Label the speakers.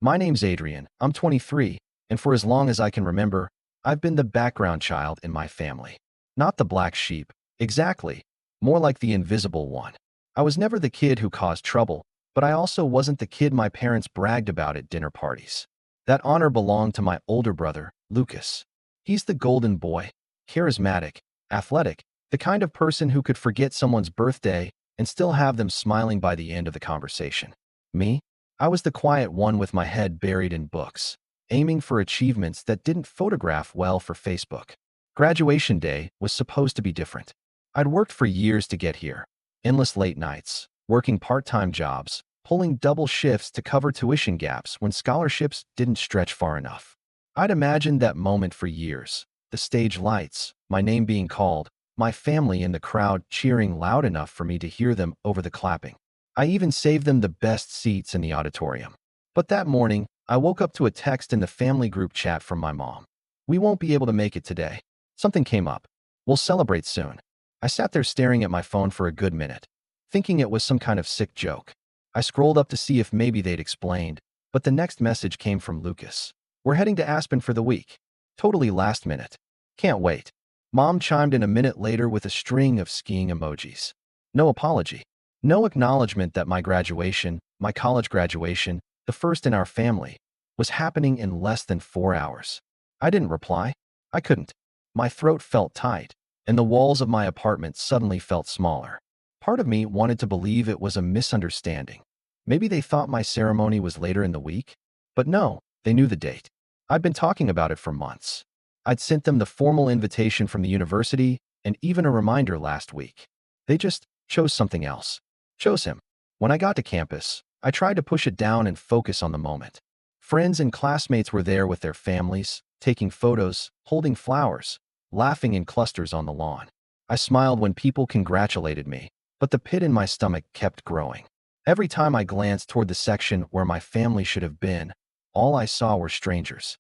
Speaker 1: My name's Adrian, I'm 23, and for as long as I can remember, I've been the background child in my family. Not the black sheep, exactly, more like the invisible one. I was never the kid who caused trouble, but I also wasn't the kid my parents bragged about at dinner parties. That honor belonged to my older brother, Lucas. He's the golden boy, charismatic, athletic, the kind of person who could forget someone's birthday and still have them smiling by the end of the conversation. Me? I was the quiet one with my head buried in books, aiming for achievements that didn't photograph well for Facebook. Graduation day was supposed to be different. I'd worked for years to get here. Endless late nights, working part-time jobs, pulling double shifts to cover tuition gaps when scholarships didn't stretch far enough. I'd imagined that moment for years. The stage lights, my name being called, my family in the crowd cheering loud enough for me to hear them over the clapping. I even saved them the best seats in the auditorium. But that morning, I woke up to a text in the family group chat from my mom. "We won't be able to make it today. Something came up. We'll celebrate soon." I sat there staring at my phone for a good minute, thinking it was some kind of sick joke. I scrolled up to see if maybe they'd explained, but the next message came from Lucas. "We're heading to Aspen for the week. Totally last minute. Can't wait." Mom chimed in a minute later with a string of skiing emojis. No apology. No acknowledgement that my graduation, my college graduation, the first in our family, was happening in less than 4 hours. I didn't reply. I couldn't. My throat felt tight, and the walls of my apartment suddenly felt smaller. Part of me wanted to believe it was a misunderstanding. Maybe they thought my ceremony was later in the week? But no, they knew the date. I'd been talking about it for months. I'd sent them the formal invitation from the university and even a reminder last week. They just chose something else. Chose him. When I got to campus, I tried to push it down and focus on the moment. Friends and classmates were there with their families, taking photos, holding flowers, laughing in clusters on the lawn. I smiled when people congratulated me, but the pit in my stomach kept growing. Every time I glanced toward the section where my family should have been, all I saw were strangers.